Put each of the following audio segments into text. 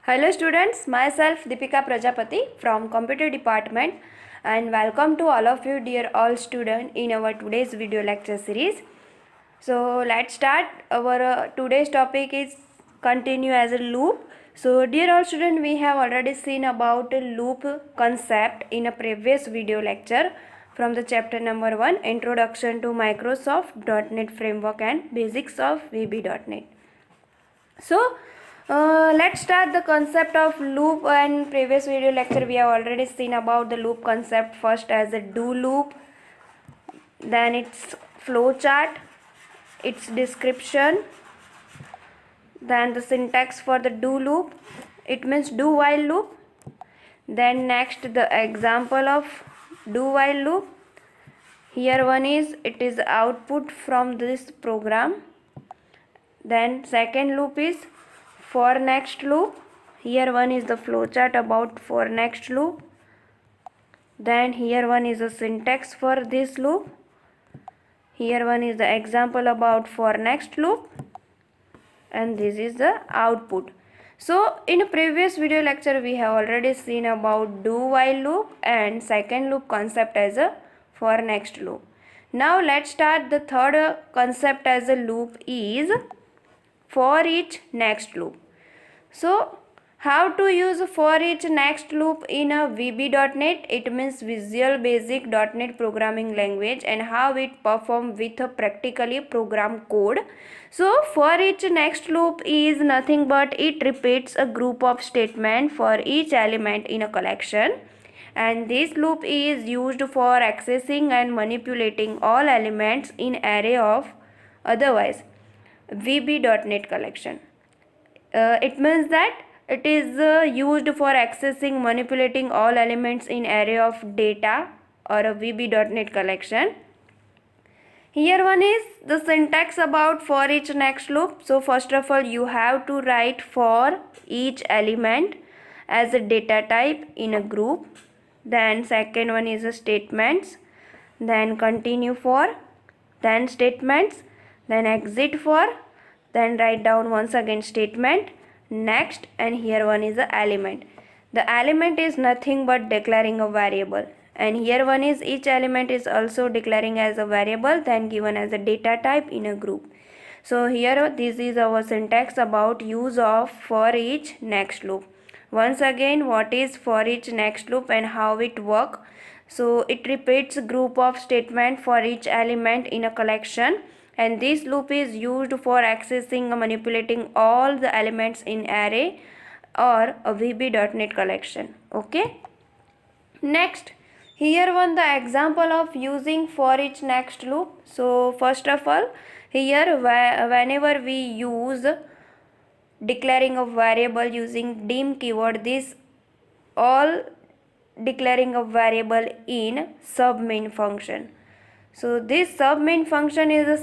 Hello students, myself Deepika Prajapati from Computer Department and welcome to all of you dear all students in our today's video lecture series. So let's start. Our today's topic is continue as a loop. So dear all students, we have already seen about a loop concept in a previous video lecture from the chapter number 1, Introduction to Microsoft.NET Framework and Basics of VB.NET. So let's start the concept of loop. And previous video lecture we have already seen about the loop concept, first as a do loop, then its flow chart, its description, then the syntax for the do loop, it means do while loop, then next the example of do while loop. Here one is it is output from this program. Then second loop is for next loop. Here one is the flowchart about for next loop. Then here one is the syntax for this loop. Here one is the example about for next loop. And this is the output. So in a previous video lecture we have already seen about do while loop and second loop concept as a for next loop. Now let's start the third concept as a loop is for each next loop. So how to use for each next loop in a VB.NET, it means Visual Basic .NET programming language, and how it perform with a practically program code. So for each next loop is nothing but it repeats a group of statement for each element in a collection, and this loop is used for accessing and manipulating all elements in array of otherwise VB.NET collection. It means that it is used for accessing, manipulating all elements in array of data or a VB.NET collection. Here one is the syntax about for each next loop. So first of all you have to write for each element as a data type in a group. Then second one is the statements, then continue for, then statements, then exit for, then write down once again statement, next, and here one is the element. The element is nothing but declaring a variable, and here one is each element is also declaring as a variable, then given as a data type in a group. So here this is our syntax about use of for each next loop. Once again, what is for each next loop and how it work? So it repeats a group of statement for each element in a collection, and this loop is used for accessing and manipulating all the elements in array or a VB.NET collection. Okay. Next, here one the example of using for each next loop. So first of all, here whenever we use declaring a variable using dim keyword, this all declaring a variable in submain function. So this submain function is a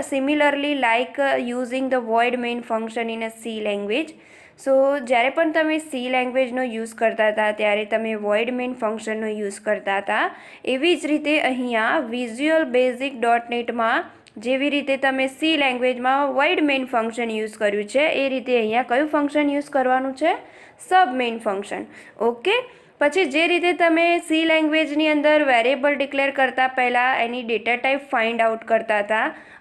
similarly like using the void main function in a C language. So જ્યારે પણ તમે C લેંગ્વેજનો use કરતા હતા ત્યારે તમે void main ફંક્શનનો use કરતા હતા, એવી જ રીતે અહીંયા વિઝ્યુઅલ બેઝિક .NETમાં જેવી રીતે તમે C લેંગ્વેજમાં void main ફંક્શન યુઝ કર્યું છે એ રીતે અહીંયા કયું ફંક્શન યુઝ કરવાનું છે? સબ મેઇન ફંક્શન. ઓકે. પછી જે રીતે તમે C લેંગ્વેજની અંદર વેરિયેબલ ડિક્લેર કરતા પહેલાં એની ડેટા ટાઈપ ફાઇન્ડ આઉટ કરતા હતા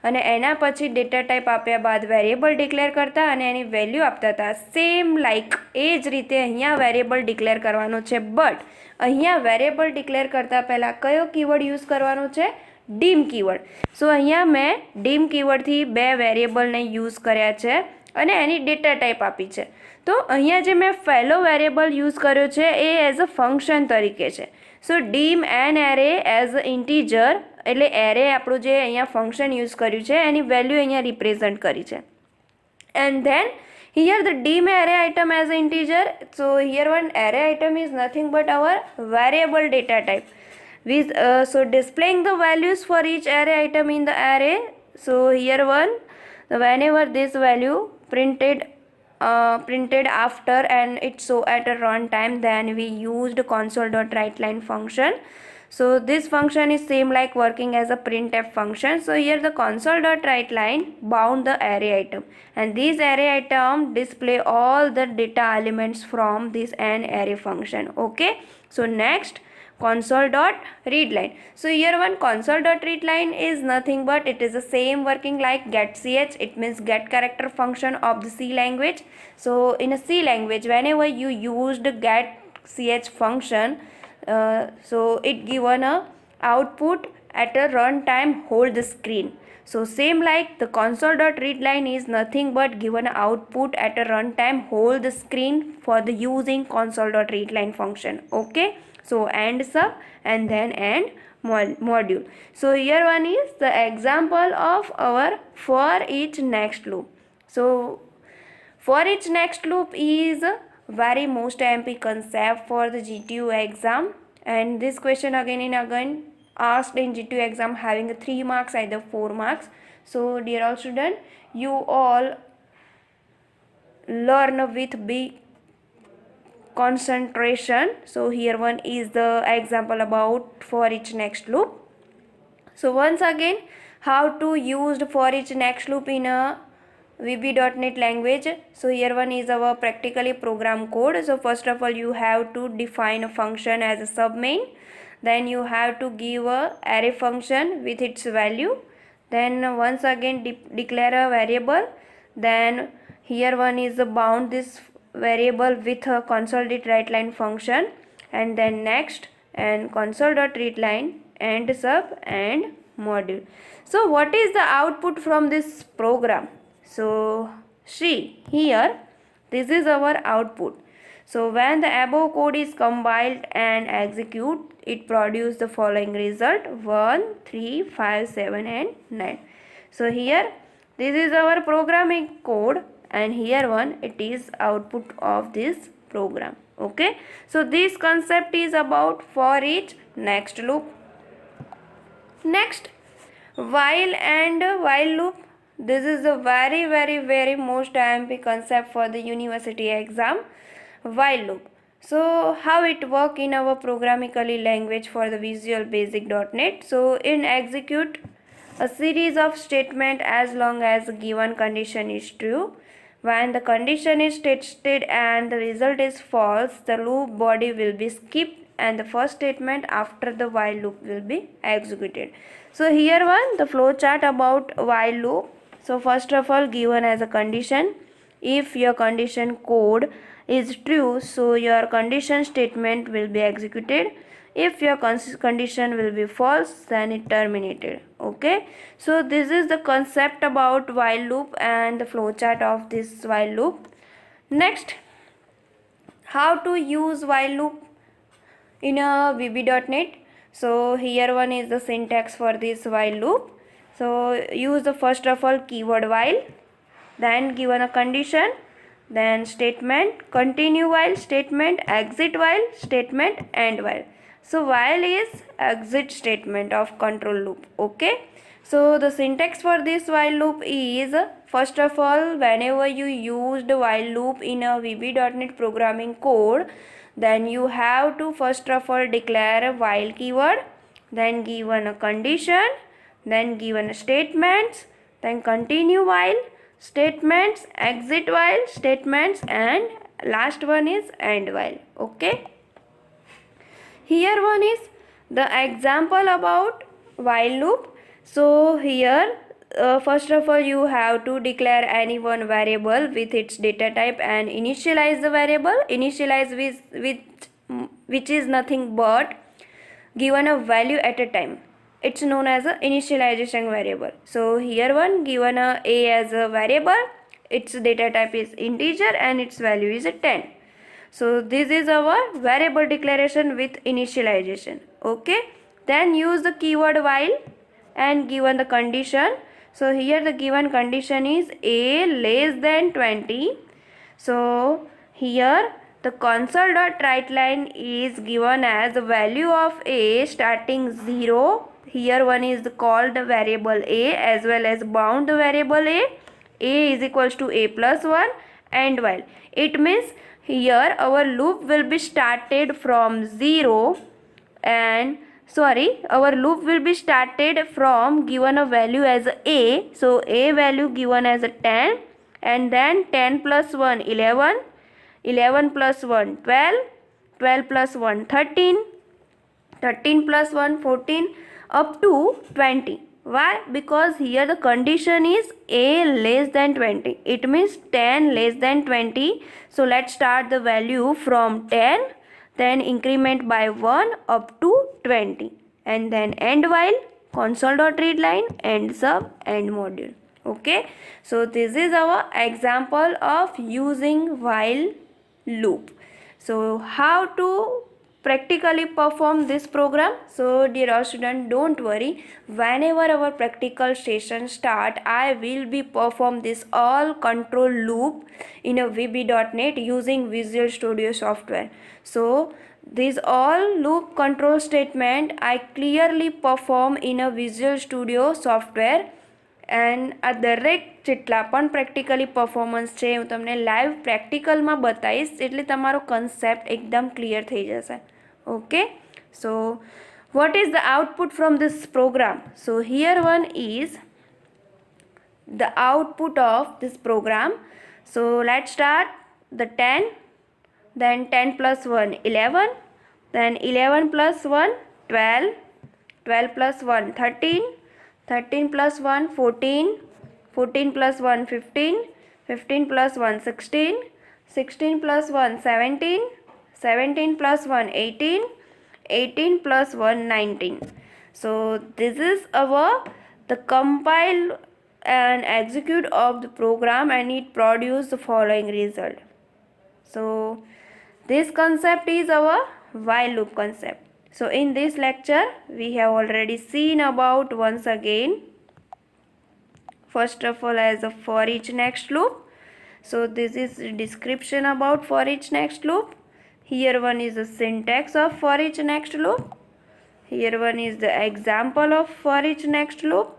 અને એના પછી ડેટા ટાઈપ આપ્યા બાદ વેરિયેબલ ડિક્લેર કરતા અને એની વેલ્યુ આપતા હતા, સેમ લાઇક એ જ રીતે અહીંયા વેરિયેબલ ડિક્લેર કરવાનો છે. બટ અહીંયા વેરિયેબલ ડિક્લેર કરતા પહેલાં કયો કીવર્ડ યુઝ કરવાનો છે? Dim keyword. સો અહીંયા મેં ડીમ કીવર્ડથી બે વેરિયેબલને યુઝ કર્યા છે અને એની ડેટા ટાઈપ આપી છે. તો અહીંયા જે મેં પહેલો વેરિયેબલ યુઝ કર્યો છે એ એઝ અ ફંક્શન તરીકે છે. So dim an array as a integer, એટલે એરે આપણું જે અહીંયા ફંક્શન યુઝ કર્યું છે એની વેલ્યુ અહીંયા રિપ્રેઝન્ટ કરી છે. And then here the dim array item as an integer. So here one array item is nothing but our variable data type with so displaying the values for each array item in the array. So here one whenever this value printed after and it so at a runtime, then we used console.writeLine function. So this function is same like working as a printf function. So here the console.writeLine bound the array item, and this array item display all the data elements from this an array function. Okay, so next console.readLine. So here one console.readLine is nothing but it is the same working like getch. It means get character function of the C language. So in a C language, whenever you used getch function, so it given a output at a runtime hold the screen. So same like the console.readLine is nothing but given output at a runtime hold the screen for the using console.readLine function. Okay, so and sub and then and module. So here one is the example of our for each next loop. So for each next loop is a very most MP concept for the GTU exam, and this question again and again asked in GTU exam having 3 marks either 4 marks. So dear all student, you all learn with big concentration. So here one is the example about for each next loop. So once again, how to use the for each next loop in a VB.NET language. So here one is our practically program code. So first of all, you have to define a function as a submain. Then you have to give a array function with its value. Then once again declare a variable. Then here one is bound this variable with a console.writeLine function, and then next and console.readLine and sub and module. So what is the output from this program? So see here, this is our output. So when the above code is compiled and execute, it produces the following result: 1, 3, 5, 7 and 9. So here this is our programming code, and here one it is output of this program. Okay, so this concept is about for each next loop. Next, while and while loop. This is a very most IMP concept for the university exam. While loop. So how it work in our programming language for the Visual Basic.NET. So in execute a series of statement as long as a given condition is true. When the condition is tested and the result is false, the loop body will be skipped and the first statement after the while loop will be executed. So here one the flow chart about while loop. So first of all, given as a condition, if your condition code is true, so your condition statement will be executed. If your condition will be false, then it terminated. Okay, so this is the concept about while loop and the flowchart of this while loop. Next, how to use while loop in a VB.NET. So here one is the syntax for this while loop. So use the first of all keyword while, then given a condition, then statement, continue while statement, exit while statement, end while. So while is exit statement of control loop. Okay, so the syntax for this while loop is first of all, whenever you use the while loop in a VB.NET programming code, then you have to first of all declare a while keyword, then given a condition, then given statements, then continue while statements, exit while statements, and last one is end while. Okay, here one is the example about while loop. So here first of all you have to declare any one variable with its data type and initialize the variable. Initialize with which is nothing but given a value at a time. It's known as a initialization variable. So here one given a as a variable, its data type is integer and its value is a 10. So this is our variable declaration with initialization. Okay, then use the keyword while and given the condition. So here the given condition is a less than 20. So here the console.writeLine is given as the value of a starting 0. Here one is called variable a as well as bound variable a is equals to a plus 1 and while. It means here our loop will be started from 0 and our loop will be started from given a value as a. So a value given as a 10, and then 10 plus 1 11, 11 plus 1 12, 12 plus 1 13, 13 plus 1 14, up to 20. Why? Because here the condition is a less than 20. It means 10 less than 20. So let's start the value from 10, then increment by 1 up to 20, and then end while console.readline, end sub, end module. Okay, so this is our example of using while loop. So how to practically perform this program? So dear all students, don't worry, whenever our practical session start, I will be perform this all control loop in a VB.NET using Visual Studio software. So these all loop control statement I clearly perform in a Visual Studio software, and આ દરેક જેટલા પણ practically performance છે હું તમને live પ્રેક્ટિકલમાં બતાવીશ, એટલે તમારો કન્સેપ્ટ એકદમ ક્લિયર થઈ જશે. Okay, so what is the output from this program? So here one is the output of this program. So let's start the 10, then 10 plus 1 11, then 11 plus 1 12, 12 plus 1 13, 13 plus 1 14, 14 plus 1 15, 15 plus 1 16, 16 plus 1 17, 17 plus 1 18, 18 plus 1 19. So this is our the compile and execute of the program, and it produce the following result. So this concept is our while loop concept. So in this lecture we have already seen about once again, first of all, as a for each next loop. So this is description about for each next loop. Here one is the syntax of for each next loop. Here one is the example of for each next loop,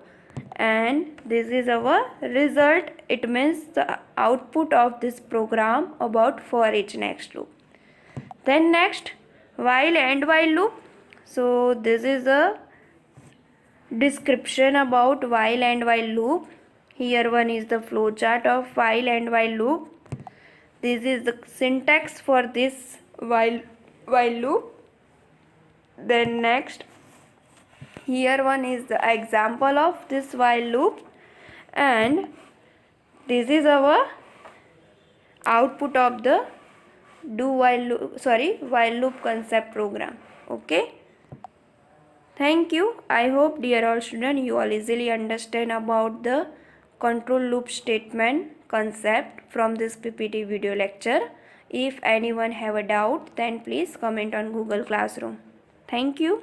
and this is our result. It means the output of this program about for each next loop. Then next, while and while loop. So this is a description about while and while loop. Here one is the flowchart of while and while loop. This is the syntax for this while loop. Then next, here one is the example of this while loop, and this is our output of the while loop concept program. Okay, thank you. I hope dear all students you all easily understand about the control loop statement concept from this PPT video lecture. If anyone have a doubt, then please comment on Google Classroom. Thank you.